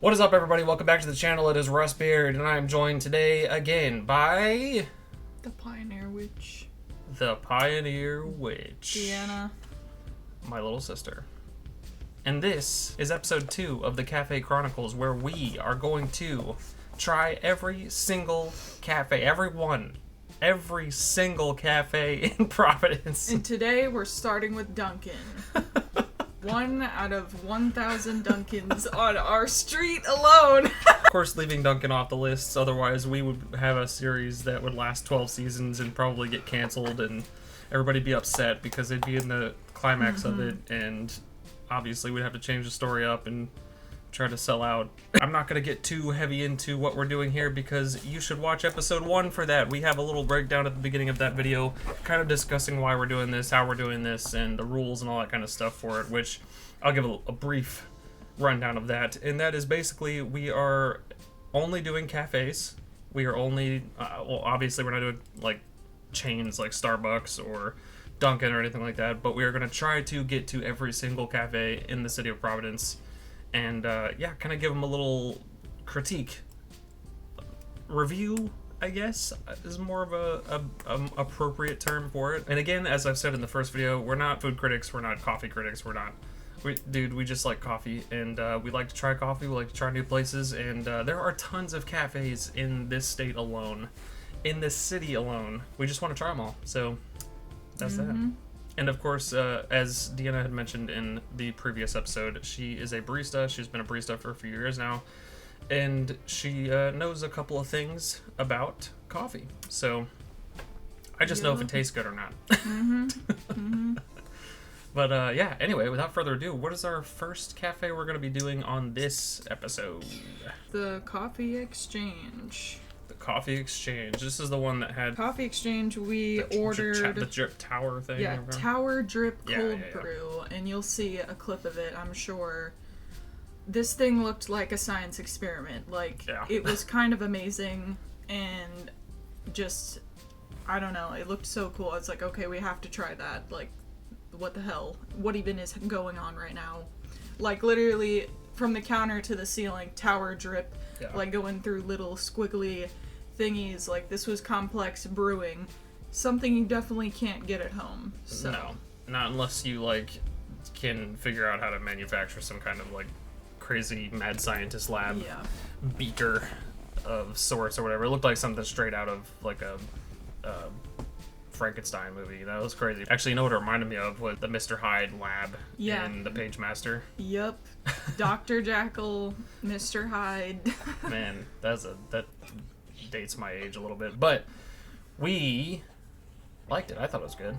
What is up, everybody? Welcome back to the channel. It is Russ Beard, and I am joined today again by... The Pioneer Witch. The Pioneer Witch. Deanna. My little sister. And this is episode 2 of the Cafe Chronicles, where we are going to try every single cafe, every single cafe in Providence. And today we're starting with Dunkin'. 1 out of 1,000 Dunkins on our street alone. Of course, leaving Dunkin' off the list, otherwise we would have a series that would last 12 seasons and probably get canceled, and everybody be upset because they'd be in the climax of it, and obviously we'd have to change the story up and try to sell out. I'm not going to get too heavy into what we're doing here because you should watch episode 1 for that. We have a little breakdown at the beginning of that video, kind of discussing why we're doing this, how we're doing this, and the rules and all that kind of stuff for it, which I'll give a brief rundown of that. And that is basically, we are only doing cafes. We are only, well, obviously we're not doing like chains like Starbucks or Dunkin' or anything like that, but we are going to try to get to every single cafe in the city of Providence. And, yeah, kind of give them a little critique. Review, I guess, is more of a appropriate term for it. And again, as I've said in the first video, we're not food critics, we're not coffee critics, we just like coffee, and we like to try coffee, we like to try new places, and there are tons of cafes in this state alone, in this city alone. We just want to try them all, so that's that. And of course, as Deanna had mentioned in the previous episode, she is a barista. She's been a barista for a few years now, and she knows a couple of things about coffee. So I just know if it tastes good or not. But yeah, anyway, without further ado, what is our first cafe we're going to be doing on this episode? The Coffee Exchange. Coffee Exchange. This is the one that had Coffee Exchange. We ordered the drip tower thing. Yeah, tower drip cold yeah. brew, and you'll see a clip of it, I'm sure. This thing looked like a science experiment. Like, it was kind of amazing, and just, I don't know, it looked so cool. I was like, okay, we have to try that. Like, what the hell? What even is going on right now? Like, literally, from the counter to the ceiling, tower drip, like going through little squiggly thingies. Like, this was complex brewing, something you definitely can't get at home. So no, not unless you like can figure out how to manufacture some kind of like crazy mad scientist lab beaker of sorts or whatever. It looked like something straight out of like a Frankenstein movie. That was crazy. Actually, you know what it reminded me of was the Mr. Hyde lab in the Page Master. Yep. Dr. Jekyll, Mr. Hyde. Man, that dates my age a little bit, but we liked it. I thought it was good.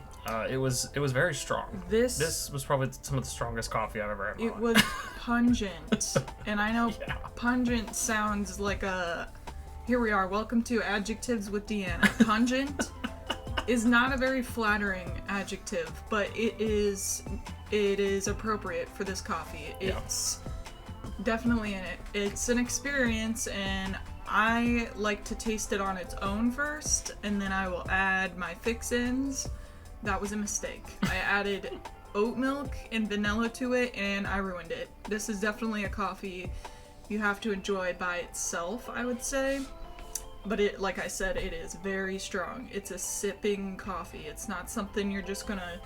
It was very strong. This was probably some of the strongest coffee I've ever had. It was pungent, and I know pungent sounds like a. Here we are. Welcome to Adjectives with Deanna. Pungent is not a very flattering adjective, but it is appropriate for this coffee. It's definitely it's an experience, and I like to taste it on its own first, and then I will add my fix-ins. That was a mistake. I added oat milk and vanilla to it, and I ruined it. This is definitely a coffee you have to enjoy by itself, I would say. But it, like I said, it is very strong. It's a sipping coffee. It's not something you're just gonna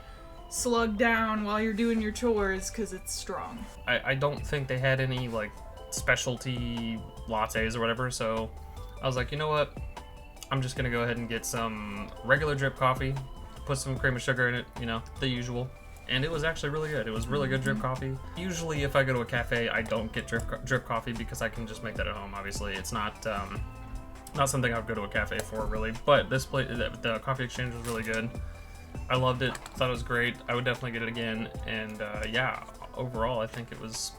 slug down while you're doing your chores, because it's strong. I don't think they had any like specialty lattes or whatever, so I was like, you know what, I'm just gonna go ahead and get some regular drip coffee, put some cream and sugar in it, you know, the usual. And it was actually really good. It was really good drip coffee. Usually if I go to a cafe, I don't get drip coffee because I can just make that at home. Obviously it's not something I would go to a cafe for, really. But this place, the Coffee Exchange, was really good. I loved it. Thought it was great. I would definitely get it again. And yeah, overall, I think it was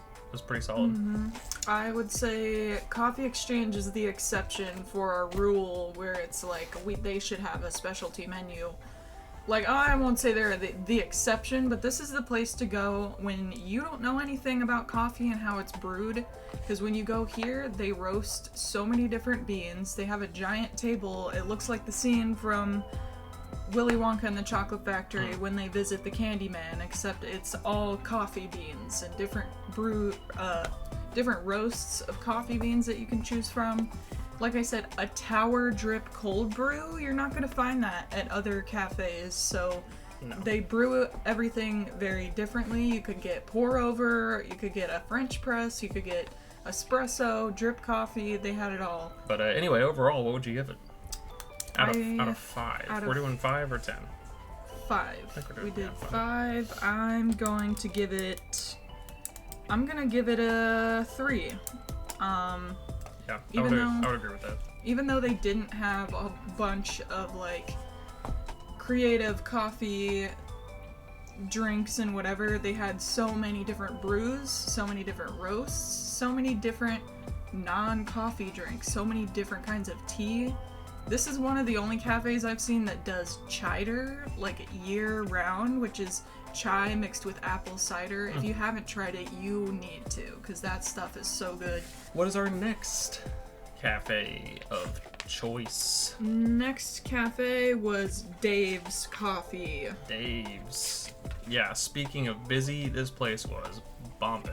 pretty solid. I would say Coffee Exchange is the exception for our rule where it's like they should have a specialty menu. Like, I won't say they're the exception, but this is the place to go when you don't know anything about coffee and how it's brewed. Because when you go here, they roast so many different beans. They have a giant table. It looks like the scene from Willy Wonka and the Chocolate Factory when they visit the Candyman, except it's all coffee beans and different different roasts of coffee beans that you can choose from. Like I said, a tower drip cold brew, you're not going to find that at other cafes. So No. they brew everything very differently. You could get pour over, you could get a French press, you could get espresso, drip coffee. They had it all. But anyway, overall, what would you give it? Out of 5. out of- We're doing 5 or 10? 5. we're We doing- did yeah, 5. I'm going to give it a 3. Yeah, Even I would agree with that. Even though they didn't have a bunch of like creative coffee drinks and whatever, they had so many different brews, so many different roasts, so many different non-coffee drinks, so many different kinds of tea. This is one of the only cafes I've seen that does cider like year round, which is chai mixed with apple cider. If you haven't tried it, you need to, because that stuff is so good. What is our next cafe of choice? Next cafe was Dave's Coffee. Dave's. Yeah, speaking of busy, this place was bumping.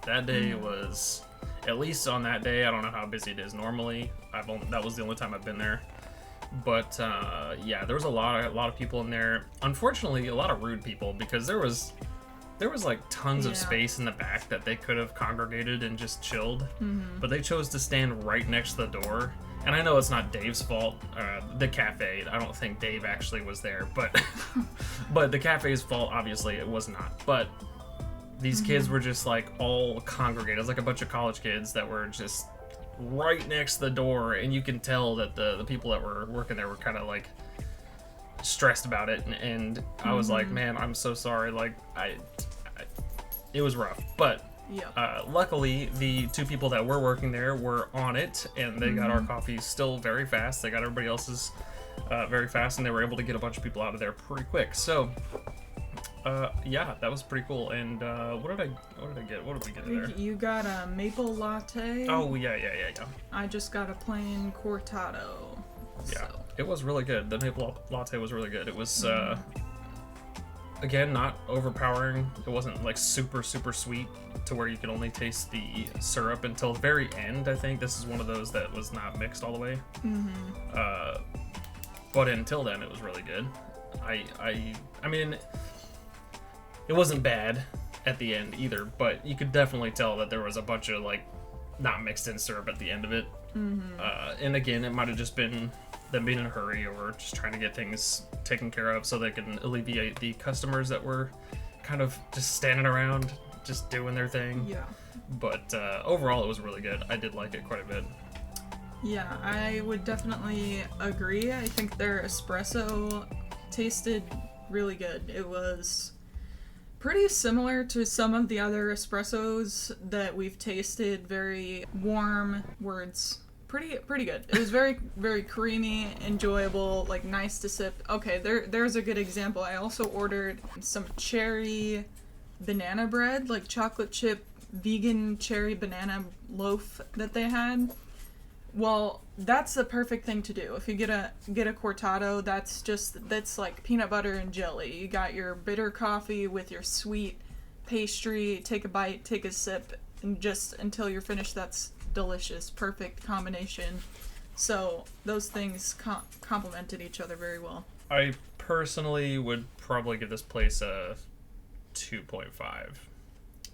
That day was, at least on that day, I don't know how busy it is normally. That was the only time I've been there. But yeah, there was a lot of people in there. Unfortunately, a lot of rude people, because there was like tons of space in the back that they could have congregated and just chilled. But they chose to stand right next to the door. And I know it's not Dave's fault, the cafe. I don't think Dave actually was there, but but the cafe's fault, obviously, it was not. But these kids were just like all congregated. It was like a bunch of college kids that were just right next to the door, and you can tell that the people that were working there were kind of like stressed about it, and I was like, man, I'm so sorry. Like it was rough, but luckily the 2 people that were working there were on it, and they got our coffee still very fast. They got everybody else's very fast, and they were able to get a bunch of people out of there pretty quick. So yeah, that was pretty cool. And what did I get? What did we get in there? You got a maple latte. Oh yeah. I just got a plain cortado. Yeah, So. it was really good. The maple latte was really good. It was again, not overpowering. It wasn't like super sweet to where you could only taste the syrup until the very end. I think this is one of those that was not mixed all the way. But until then, it was really good. I mean, it wasn't bad at the end either, but you could definitely tell that there was a bunch of like not mixed in syrup at the end of it. And again, it might have just been them being in a hurry or just trying to get things taken care of so they can alleviate the customers that were kind of just standing around, just doing their thing. Yeah. But overall, it was really good. I did like it quite a bit. Yeah, I would definitely agree. I think their espresso tasted really good. It was pretty similar to some of the other espressos that we've tasted. Very warm words. Pretty good. It was very, very creamy, enjoyable, like nice to sip. Okay, there's a good example. I also ordered some cherry banana bread, like chocolate chip vegan cherry banana loaf that they had. Well, that's the perfect thing to do. If you get a cortado, that's like peanut butter and jelly. You got your bitter coffee with your sweet pastry. Take a bite, take a sip, and just until you're finished. That's delicious. Perfect combination. So those things complemented each other very well. I personally would probably give this place a 2.5.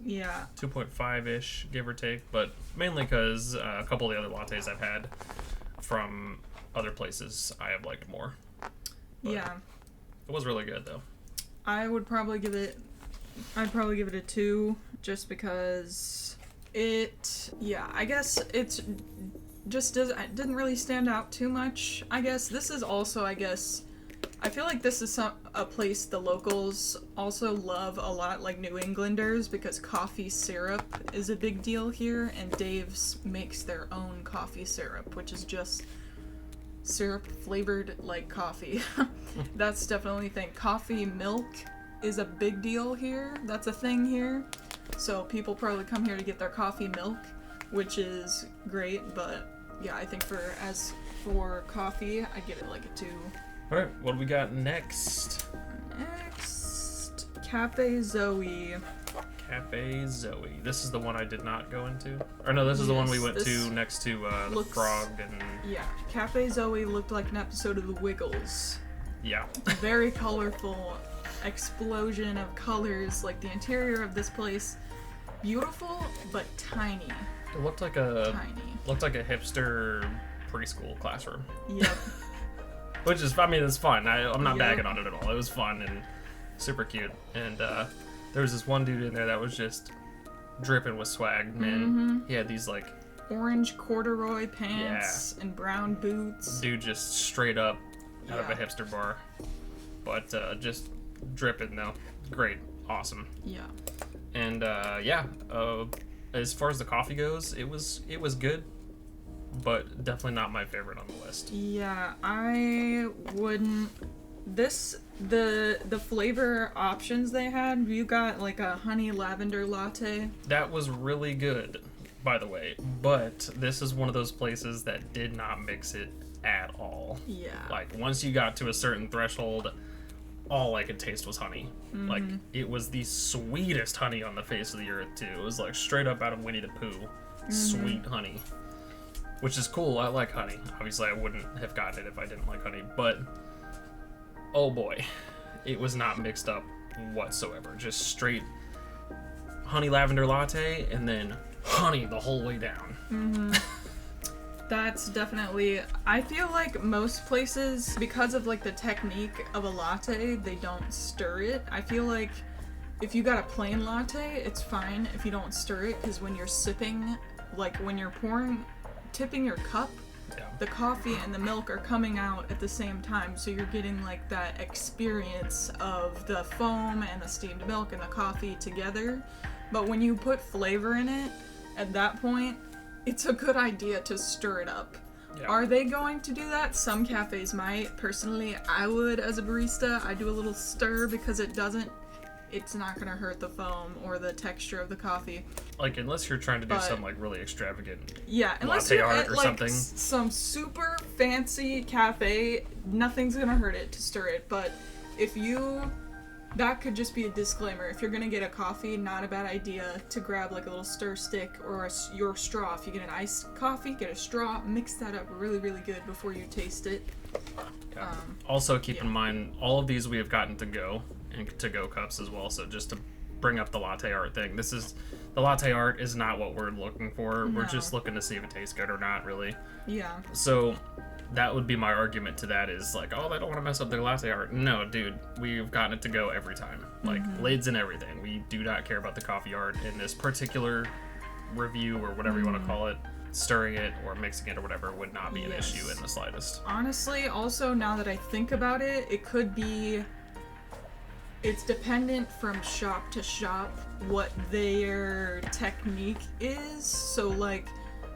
Yeah. 2.5-ish, give or take, but mainly because a couple of the other lattes I've had from other places I have liked more. But yeah. It was really good, though. I'd probably give it a 2, just because I guess it didn't really stand out too much. I guess this is also, I feel like this is a place the locals also love a lot, like New Englanders, because coffee syrup is a big deal here, and Dave's makes their own coffee syrup, which is just syrup flavored like coffee. That's definitely a thing. Coffee milk is a big deal here. That's a thing here. So people probably come here to get their coffee milk, which is great, but yeah, I think for coffee, I'd give it like a 2. All right, what do we got next? Next, Cafe Zoe. Cafe Zoe. This is the one I did not go into. Or no, this is the one we went to next to the frog and... Yeah, Cafe Zoe looked like an episode of The Wiggles. Yeah. Very colorful, explosion of colors, like the interior of this place. Beautiful, but tiny. It looked like a hipster preschool classroom. Yep. Which is, I mean, it's fun. I'm not bagging on it at all. It was fun and super cute. And there was this one dude in there that was just dripping with swag, man. Mm-hmm. He had these, like... orange corduroy pants and brown boots. Dude just straight up out of a hipster bar. But just dripping, though. Great. Awesome. Yeah. And, as far as the coffee goes, it was good. But definitely not my favorite on the list. Yeah, I wouldn't... The flavor options they had, you got like a honey lavender latte. That was really good, by the way. But this is one of those places that did not mix it at all. Yeah. Like, once you got to a certain threshold, all I could taste was honey. Mm-hmm. Like, it was the sweetest honey on the face of the earth, too. It was like straight up out of Winnie the Pooh. Mm-hmm. Sweet honey. Which is cool. I like honey. Obviously, I wouldn't have gotten it if I didn't like honey. But, oh boy, it was not mixed up whatsoever. Just straight honey lavender latte and then honey the whole way down. Mm-hmm. That's definitely... I feel like most places, because of like the technique of a latte, they don't stir it. I feel like if you got a plain latte, it's fine if you don't stir it, because when you're sipping, like when you're tipping your cup, the coffee and the milk are coming out at the same time, so you're getting like that experience of the foam and the steamed milk and the coffee together. But when you put flavor in it, at that point, it's a good idea to stir it up. Yeah. Are they going to do that? Some cafes might. Personally, I would as a barista. I do a little stir because it's not going to hurt the foam or the texture of the coffee. Like, unless you're trying to do some, like, really extravagant unless latte you're art at, or like, something. Some super fancy cafe, nothing's going to hurt it to stir it. But that could just be a disclaimer. If you're going to get a coffee, not a bad idea to grab, like, a little stir stick or your straw. If you get an iced coffee, get a straw, mix that up really, really good before you taste it. Yeah. Also, keep in mind, all of these we have gotten to go. And to-go cups as well, so just to bring up the latte art thing, the latte art is not what we're looking for. No. We're just looking to see if it tastes good or not, really. Yeah. So that would be my argument to that, is like, oh, they don't want to mess up their latte art. No, dude, we've gotten it to go every time. Like, lids and everything. We do not care about the coffee art in this particular review, or whatever you want to call it. Stirring it or mixing it or whatever would not be an issue in the slightest. Honestly, also, now that I think about it, it could be... It's dependent from shop to shop what their technique is. So, like,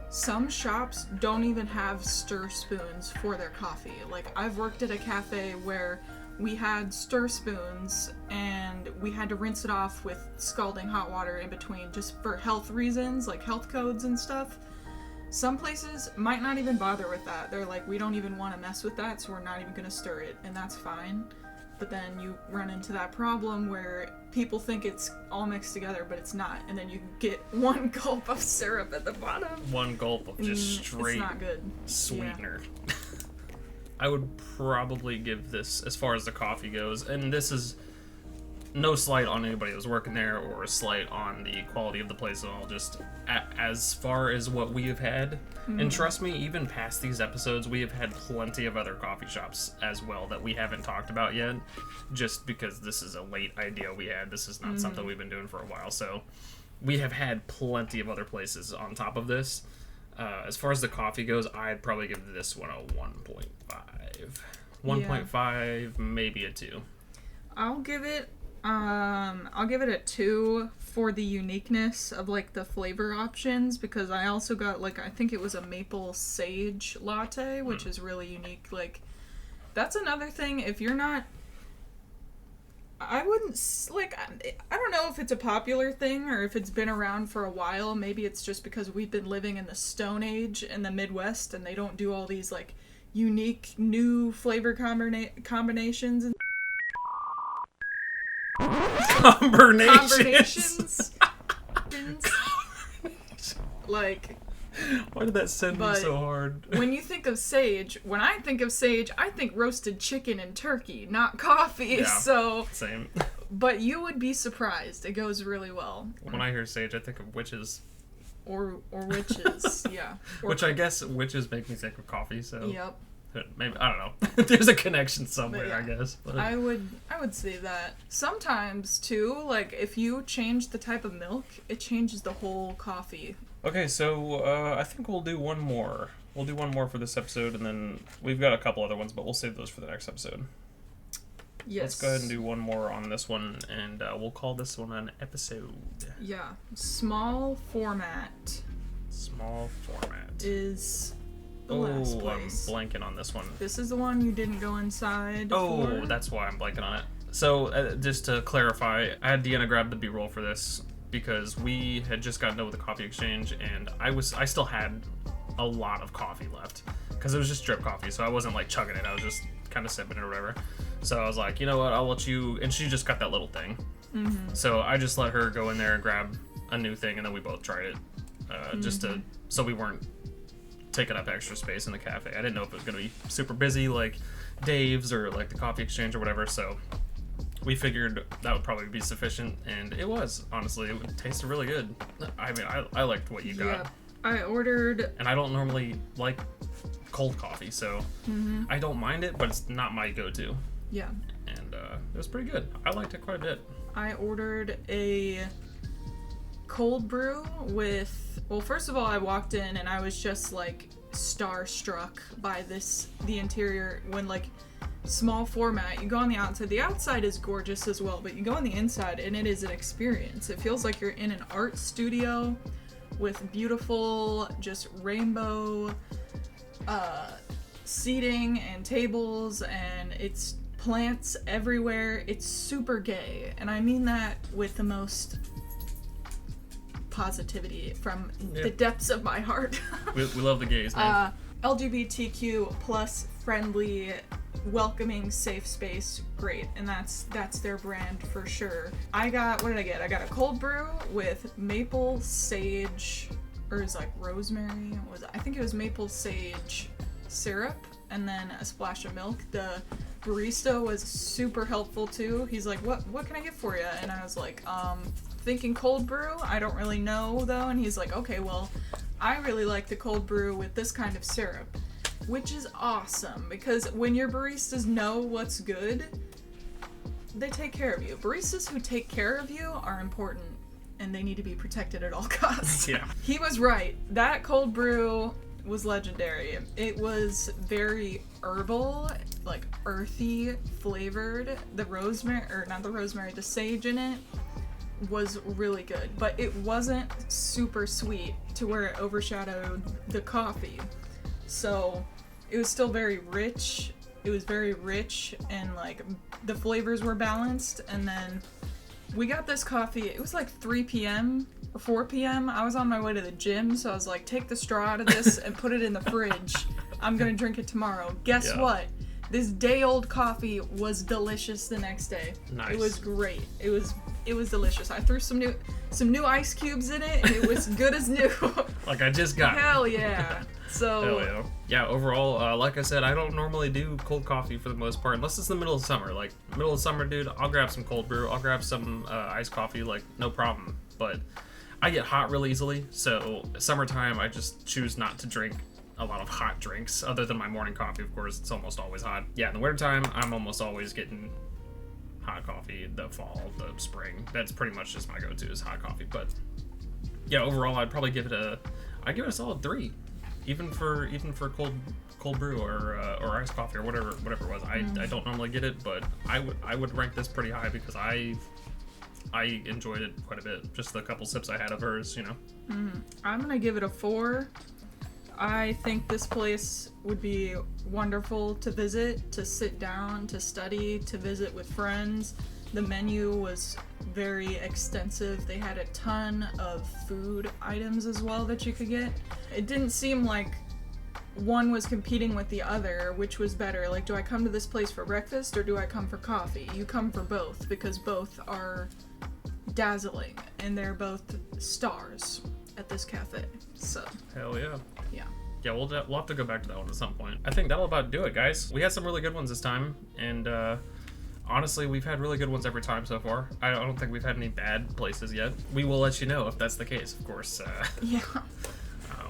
some shops don't even have stir spoons for their coffee. Like, I've worked at a cafe where we had stir spoons and we had to rinse it off with scalding hot water in between, just for health reasons, like health codes and stuff. Some places might not even bother with that. They're like, we don't even want to mess with that, so we're not even going to stir it, and that's fine. But then you run into that problem where people think it's all mixed together, but it's not. And then you get one gulp of syrup at the bottom. One gulp of just straight it's not good. Sweetener. Yeah. I would probably give this, as far as the coffee goes, and this is no slight on anybody that was working there or a slight on the quality of the place at all, just as far as what we have had. And trust me, even past these episodes, we have had plenty of other coffee shops as well that we haven't talked about yet, just because this is a late idea we had. This is not something we've been doing for a while, so we have had plenty of other places on top of this. As far as the coffee goes, I'd probably give this one a 1.5. 1.5, maybe a 2. I'll give it a 2 for the uniqueness of, like, the flavor options, because I also got, like, I think it was a maple sage latte, which is really unique. Like, that's another thing. If you're not, I wouldn't, like, I don't know if it's a popular thing or if it's been around for a while. Maybe it's just because we've been living in the Stone Age in the Midwest and they don't do all these, like, unique new flavor combinations and Combinations. Like, why did that send me so hard? When you think of sage, when I think of sage, I think roasted chicken and turkey, not coffee. Yeah, so same. But you would be surprised. It goes really well. When I hear sage, I think of witches. Or witches, yeah. Which I guess witches make me think of coffee. So yep. Maybe, I don't know. There's a connection somewhere, yeah. I guess. But. I would say that sometimes too. Like if you change the type of milk, it changes the whole coffee. Okay, so I think we'll do one more. We'll do one more for this episode, and then we've got a couple other ones, but we'll save those for the next episode. Yes. Let's go ahead and do one more on this one, and we'll call this one an episode. Yeah. Small format. Small format. Is the last place. I'm blanking on this one. This is the one you didn't go inside for? That's why I'm blanking on it. So, just to clarify, I had Deanna grab the B-roll for this, because we had just gotten done with the coffee exchange, and I still had a lot of coffee left, because it was just drip coffee, so I wasn't like chugging it, I was just kind of sipping it or whatever. So I was like, you know what, I'll let you, and she just got that little thing. Mm-hmm. So I just let her go in there and grab a new thing, and then we both tried it, just so we weren't taking up extra space in the cafe. I didn't know if it was going to be super busy like Dave's or like the coffee exchange or whatever, so we figured that would probably be sufficient, and it was. Honestly, it tasted really good. I mean, I liked what you got. Yeah, I ordered... And I don't normally like cold coffee, so I don't mind it, but it's not my go-to. Yeah. And it was pretty good. I liked it quite a bit. I ordered a cold brew with... Well, first of all, I walked in, and I was just, like, starstruck by the interior, when, like... small format. You go on the outside is gorgeous as well, but you go on the inside and it is an experience. It feels like you're in an art studio with beautiful just rainbow seating and tables, and it's plants everywhere. It's super gay, and I mean that with the most positivity from the depths of my heart. we love the gays, man. LGBTQ plus friendly, welcoming, safe space, great, and that's their brand for sure. What did I get? I got a cold brew with maple sage, or is like rosemary. I think it was maple sage syrup, and then a splash of milk. The barista was super helpful too. He's like, "What can I get for you?" And I was like, thinking cold brew. I don't really know though. And he's like, "Okay, well, I really like the cold brew with this kind of syrup." Which is awesome, because when your baristas know what's good, they take care of you. Baristas who take care of you are important, and they need to be protected at all costs. Yeah. He was right. That cold brew was legendary. It was very herbal, like earthy flavored. The sage in it was really good, but it wasn't super sweet to where it overshadowed the coffee. So it was still very rich. It was very rich, and like the flavors were balanced. And then we got this coffee. It was like 3 p.m. or 4 p.m. I was on my way to the gym, so I was like, take the straw out of this and put it in the fridge. I'm gonna drink it tomorrow. Guess what? This day-old coffee was delicious the next day. Nice. It was great. It was delicious. I threw some new ice cubes in it, and it was good as new. Like I just got. Hell yeah. So. Hell yeah. Yeah, overall, like I said, I don't normally do cold coffee for the most part, unless it's the middle of summer. Like, middle of summer, dude, I'll grab some cold brew. I'll grab some iced coffee, like, no problem. But I get hot real easily, so summertime, I just choose not to drink a lot of hot drinks, other than my morning coffee, of course. It's almost always hot. Yeah, in the wintertime, I'm almost always getting hot coffee. The fall, the spring, that's pretty much just my go-to is hot coffee. But yeah, overall, I'd probably give it a solid 3. Even for cold brew or iced coffee or whatever it was. I don't normally get it, but I would rank this pretty high, because I enjoyed it quite a bit. Just the couple sips I had of hers, you know. I'm gonna give it a 4. I think this place would be wonderful to visit, to sit down, to study, to visit with friends. The menu was very extensive. They had a ton of food items as well that you could get. It didn't seem like one was competing with the other, which was better. Like, do I come to this place for breakfast or do I come for coffee? You come for both because both are dazzling and they're both stars at this cafe. So. Hell yeah. Yeah. Yeah, we'll have to go back to that one at some point. I think that'll about do it, guys. We had some really good ones this time, and honestly, we've had really good ones every time so far. I don't think we've had any bad places yet. We will let you know if that's the case, of course. Yeah.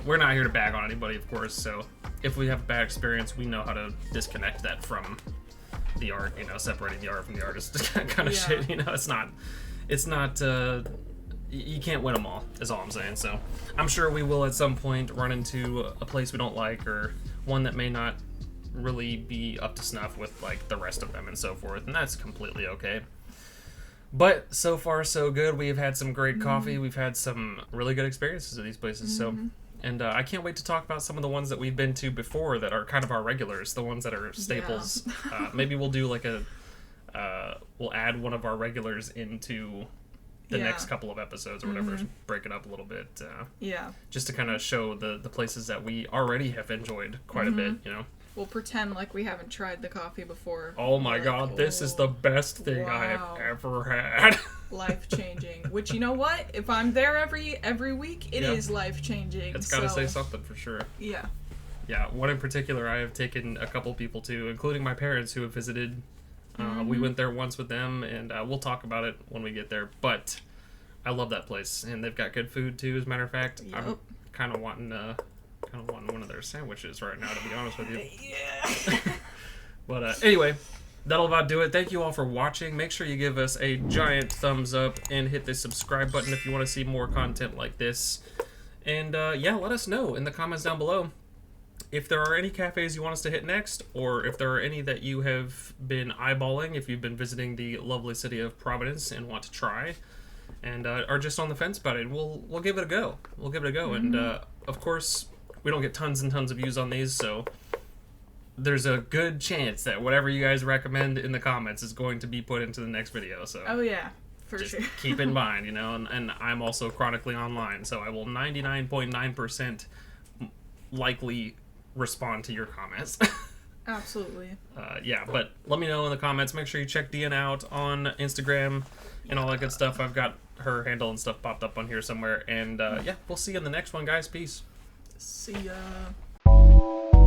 We're not here to bag on anybody, of course, so if we have a bad experience, we know how to disconnect that from the art, you know, separating the art from the artist kind of shit, you know. It's not, you can't win them all, is all I'm saying. So I'm sure we will at some point run into a place we don't like, or one that may not really be up to snuff with like the rest of them and so forth, and that's completely okay. But so far so good. We've had some great coffee. We've had some really good experiences at these places. So, and I can't wait to talk about some of the ones that we've been to before that are kind of our regulars, the ones that are staples. Maybe we'll do like we'll add one of our regulars into the next couple of episodes or whatever, break it up a little bit. Just to kind of show the places that we already have enjoyed quite a bit, you know. We'll pretend like we haven't tried the coffee before. Oh my god, this is the best thing I have ever had. Life-changing. Which, you know what? If I'm there every week, it is life-changing. It's gotta say something for sure. Yeah. Yeah, one in particular I have taken a couple people to, including my parents who have visited. We went there once with them, and we'll talk about it when we get there. But I love that place, and they've got good food too. As a matter of fact, I'm kind of wanting one of their sandwiches right now, to be honest with you. Yeah. But anyway, that'll about do it. Thank you all for watching. Make sure you give us a giant thumbs up and hit the subscribe button if you want to see more content like this. And yeah, let us know in the comments down below if there are any cafes you want us to hit next, or if there are any that you have been eyeballing, if you've been visiting the lovely city of Providence and want to try, and are just on the fence about it. We'll give it a go. We'll give it a go. And of course, we don't get tons and tons of views on these, so there's a good chance that whatever you guys recommend in the comments is going to be put into the next video. So oh yeah, for just sure. keep in mind, you know, and I'm also chronically online, so I will 99.9% likely respond to your comments. Absolutely. Yeah, but let me know in the comments. Make sure you check Deanna out on Instagram and all that good stuff. I've got her handle and stuff popped up on here somewhere. And yeah, we'll see you in the next one, guys. Peace. See ya.